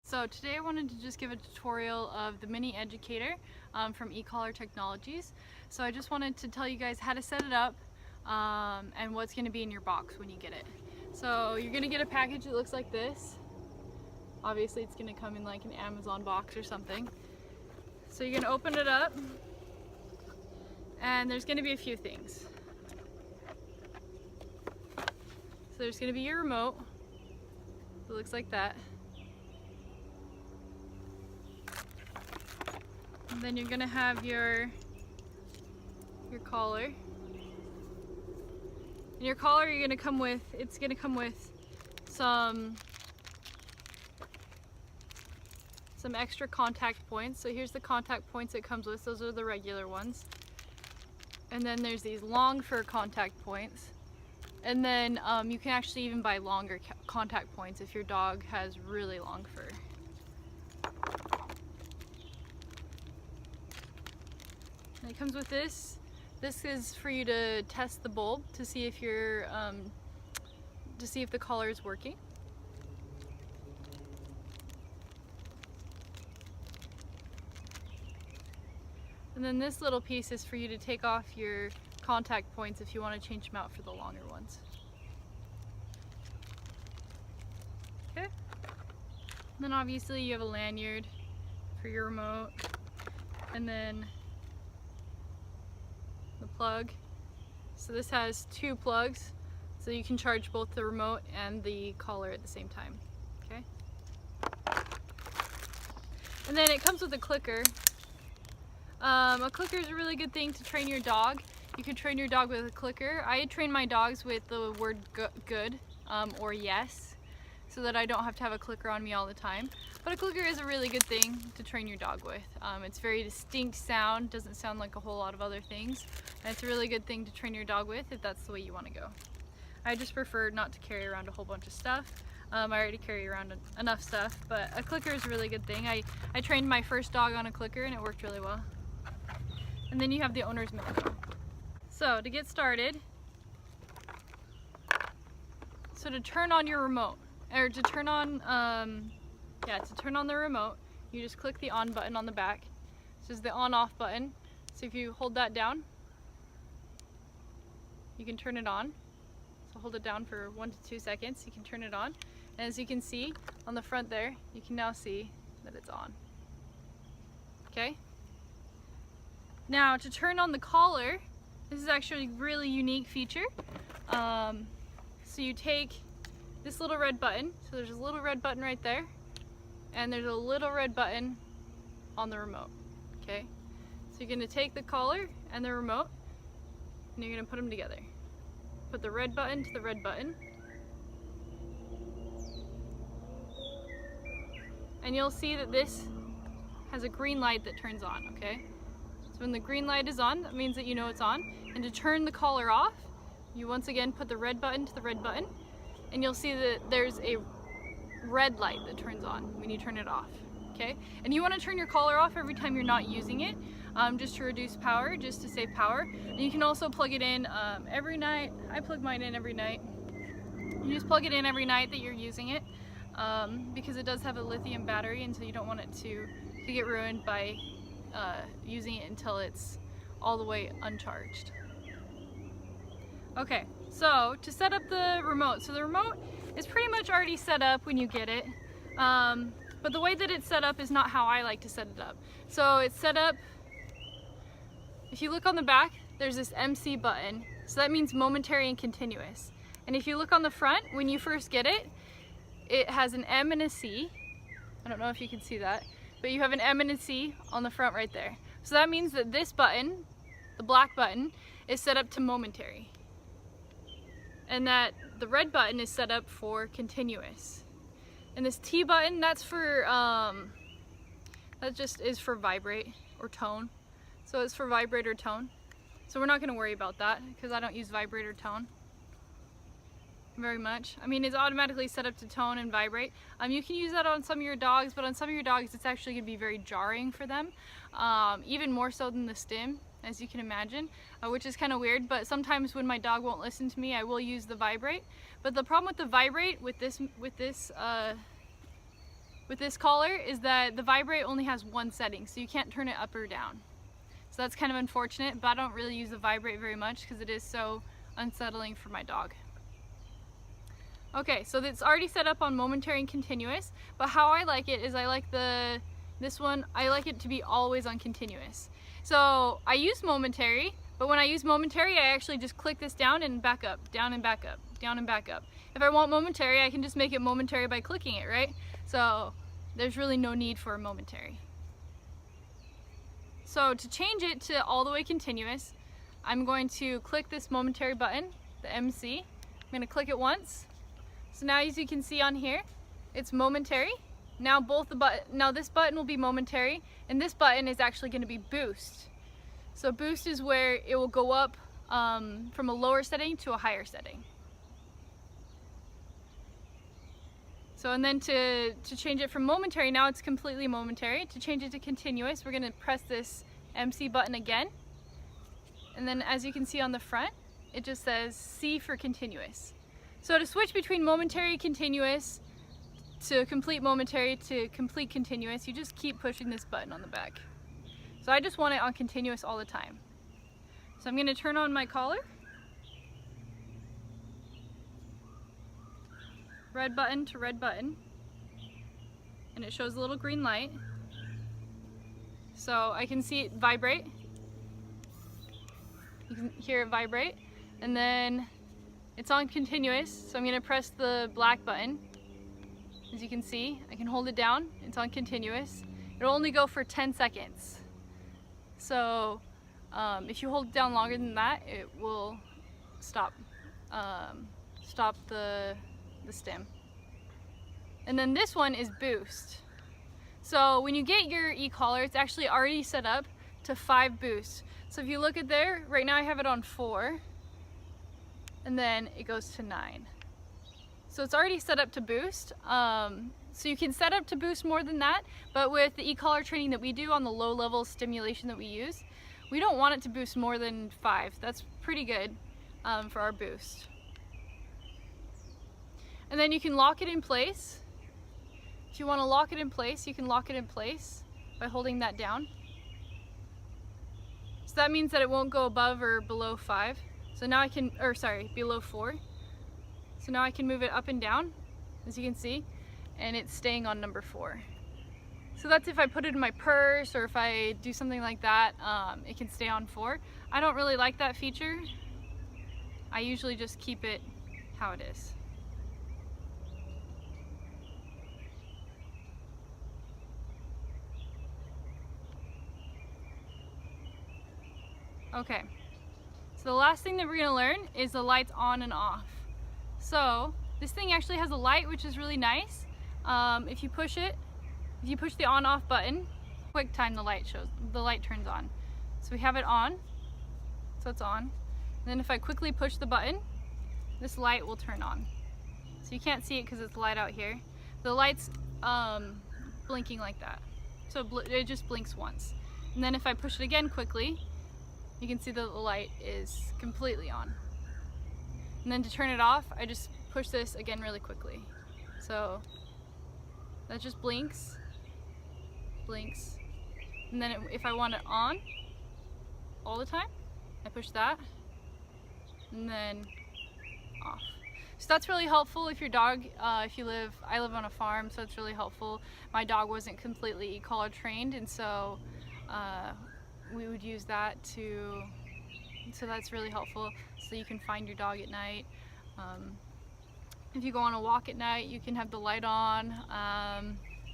So today I wanted to just give a tutorial of the mini Educator from eCollar Technologies. So I just wanted to tell you guys how to set it up and what's going to be in your box when you get it. So you're going to get a package that looks like this. Obviously it's going to come in like an Amazon box or something. So you're going to open it up and there's going to be a few things. So there's going to be your remote. It looks like that. And then you're gonna have your collar. And your collar it's gonna come with some extra contact points. So here's the contact points it comes with. Those are the regular ones. And then there's these long fur contact points. And then you can actually even buy longer contact points if your dog has really long fur. And it comes with this. This is for you to test the bulb to see if the collar is working. And then this little piece is for you to take off your contact points if you want to change them out for the longer ones. Okay. And then obviously you have a lanyard for your remote, and then the plug. So this has two plugs, so you can charge both the remote and the collar at the same time. Okay. And then it comes with a clicker. A clicker is a really good thing to train your dog. You can train your dog with a clicker. I train my dogs with the word good or yes, so that I don't have to have a clicker on me all the time. But a clicker is a really good thing to train your dog with. It's very distinct sound, doesn't sound like a whole lot of other things. And it's a really good thing to train your dog with if that's the way you want to go. I just prefer not to carry around a whole bunch of stuff. I already carry around enough stuff, but a clicker is a really good thing. I trained my first dog on a clicker and it worked really well. And then you have the owner's manual. So to get started, so to turn on your remote, or to turn on the remote, you just click the on button on the back. This is the on-off button. So if you hold that down, you can turn it on. So hold it down for 1 to 2 seconds, you can turn it on. And as you can see on the front there, you can now see that it's on. Okay? Now to turn on the collar, this is actually a really unique feature. So you take this little red button, so there's a little red button right there, and there's a little red button on the remote, okay? So you're gonna take the collar and the remote, and you're gonna put them together. Put the red button to the red button, and you'll see that this has a green light that turns on, okay? So when the green light is on, that means that you know it's on. And to turn the collar off, you once again put the red button to the red button, and you'll see that there's a red light that turns on when you turn it off, okay? And you want to turn your collar off every time you're not using it, just to reduce power, just to save power. And you can also plug it in every night. I plug mine in every night. You just plug it in every night that you're using it, because it does have a lithium battery, and so you don't want it to get ruined by using it until it's all the way uncharged. Okay, so to set up the remote. So the remote is pretty much already set up when you get it, but the way that it's set up is not how I like to set it up. So it's set up, if you look on the back, there's this MC button. So that means momentary and continuous. And if you look on the front, when you first get it, it has an M and a C. I don't know if you can see that, but you have an M and a C on the front right there. So that means that this button, the black button, is set up to momentary. And that the red button is set up for continuous. And this T button, that's for, that just is for vibrate or tone. So it's for vibrate or tone. So we're not gonna worry about that because I don't use vibrate or tone very much. I mean, it's automatically set up to tone and vibrate. You can use that on some of your dogs, but on some of your dogs it's actually going to be very jarring for them, even more so than the stim, as you can imagine, which is kind of weird. But sometimes when my dog won't listen to me, I will use the vibrate. But the problem with the vibrate with this with this collar is that the vibrate only has one setting, so you can't turn it up or down. So that's kind of unfortunate, but I don't really use the vibrate very much because it is so unsettling for my dog. Okay, so it's already set up on momentary and continuous, but how I like it is I like this one, I like it to be always on continuous. So I use momentary, but when I use momentary, I actually just click this down and back up, down and back up, down and back up. If I want momentary, I can just make it momentary by clicking it, right? So there's really no need for a momentary. So to change it to all the way continuous, I'm going to click this momentary button, the MC. I'm going to click it once. So now as you can see on here, it's momentary. Now this button will be momentary, and this button is actually going to be boost. So boost is where it will go up from a lower setting to a higher setting. So and then to change it from momentary, now it's completely momentary. To change it to continuous, we're going to press this MC button again. And then as you can see on the front, it just says C for continuous. So to switch between momentary continuous to complete momentary to complete continuous, you just keep pushing this button on the back. So I just want it on continuous all the time. So I'm going to turn on my collar. Red button to red button. And it shows a little green light. So I can see it vibrate. You can hear it vibrate. And then it's on continuous, so I'm going to press the black button. As you can see, I can hold it down. It's on continuous. It'll only go for 10 seconds. So if you hold it down longer than that, it will stop the stim. And then this one is boost. So when you get your e-collar, it's actually already set up to 5 boosts. So if you look at there, right now I have it on 4. And then it goes to 9. So it's already set up to boost. So you can set up to boost more than that, but with the e-collar training that we do on the low level stimulation that we use, we don't want it to boost more than 5. That's pretty good for our boost. And then you can lock it in place. If you want to lock it in place, you can lock it in place by holding that down. So that means that it won't go above or below 5. So now I can, below 4. So now I can move it up and down, as you can see, and it's staying on number 4. So that's if I put it in my purse or if I do something like that, it can stay on 4. I don't really like that feature. I usually just keep it how it is. Okay. So the last thing that we're going to learn is the lights on and off. So this thing actually has a light, which is really nice. If you push the on-off button, quick time the light turns on. So we have it on, so it's on. And then if I quickly push the button, this light will turn on. So you can't see it because it's light out here. The light's blinking like that. So it just blinks once. And then if I push it again quickly, you can see that the light is completely on. And then to turn it off, I just push this again really quickly. So that just blinks, blinks. And then if I want it on all the time, I push that and then off. So that's really helpful if your dog, I live on a farm, so it's really helpful. My dog wasn't completely e-collar trained, and so we would use that so that's really helpful, so you can find your dog at night. If you go on a walk at night, you can have the light on.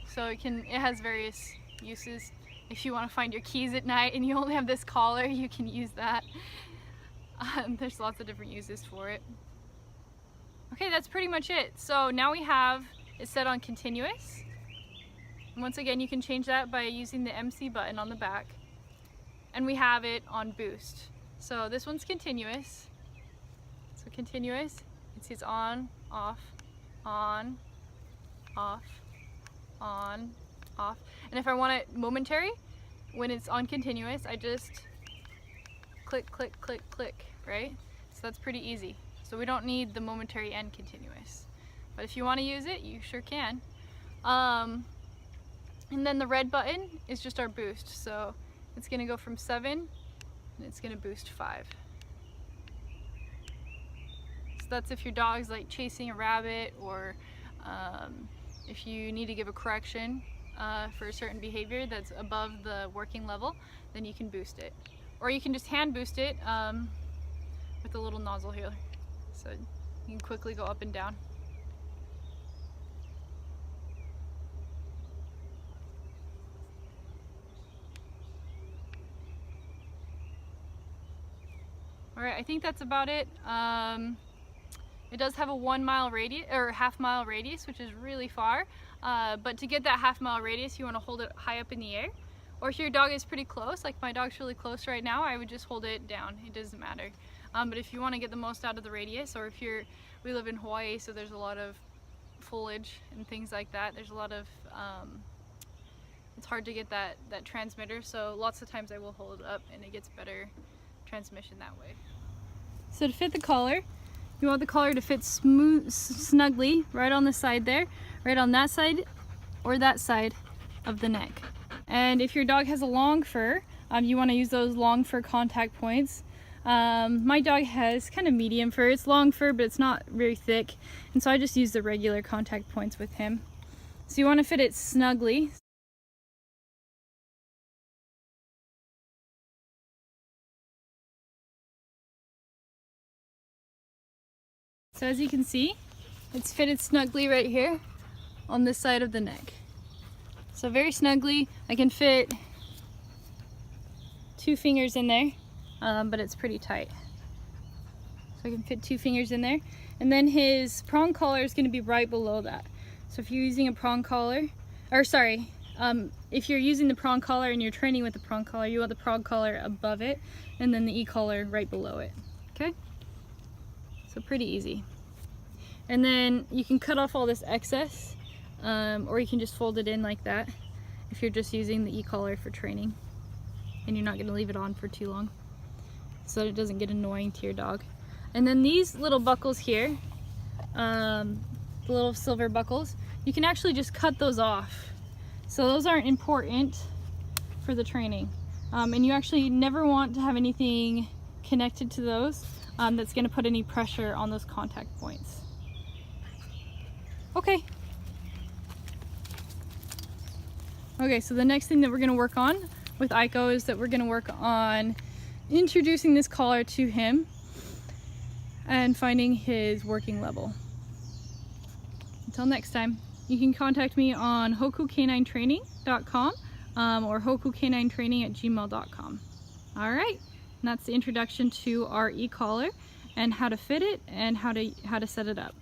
So it has various uses. If you want to find your keys at night and you only have this collar, you can use that. There's lots of different uses for it. Okay, that's pretty much it. So now we have it set on continuous. And once again, you can change that by using the MC button on the back. And we have it on boost. So this one's continuous. So continuous, it says on, off, on, off, on, off. And if I want it momentary, when it's on continuous, I just click, click, click, click, right? So that's pretty easy. So we don't need the momentary and continuous. But if you want to use it, you sure can. And then the red button is just our boost. So it's gonna go from 7 and it's gonna boost 5. So that's if your dog's like chasing a rabbit, or if you need to give a correction for a certain behavior that's above the working level, then you can boost it. Or you can just hand boost it with a little nozzle here. So you can quickly go up and down. Alright, I think that's about it. It does have a 1 mile radius, or half-mile radius, which is really far. But to get that half-mile radius, you want to hold it high up in the air. Or if your dog is pretty close, like my dog's really close right now, I would just hold it down. It doesn't matter. But if you want to get the most out of the radius, or if we live in Hawaii, so there's a lot of foliage and things like that. There's a lot of, it's hard to get that transmitter, so lots of times I will hold it up and it gets better transmission that way. So to fit the collar, you want the collar to fit snugly right on the side there, right on that side or that side of the neck. And if your dog has a long fur, you want to use those long fur contact points. My dog has kind of medium fur. It's long fur, but it's not very thick, and so I just use the regular contact points with him. So you want to fit it snugly. So as you can see, it's fitted snugly right here on this side of the neck. So very snugly. I can fit 2 fingers in there, but it's pretty tight. So I can fit 2 fingers in there. And then his prong collar is going to be right below that. So if you're using a prong collar, or sorry, if you're using the prong collar and you're training with the prong collar, you want the prong collar above it and then the e-collar right below it. Okay? So pretty easy. And then you can cut off all this excess, or you can just fold it in like that if you're just using the e-collar for training and you're not going to leave it on for too long so that it doesn't get annoying to your dog. And then these little buckles here, the little silver buckles, you can actually just cut those off. So those aren't important for the training. And you actually never want to have anything connected to those that's going to put any pressure on those contact points. Okay. Okay, so the next thing that we're going to work on with Aiko is that we're going to work on introducing this collar to him and finding his working level. Until next time, you can contact me on hokucaninetraining.com or hokucaninetraining@gmail.com. All right, and that's the introduction to our e-collar and how to fit it and how to set it up.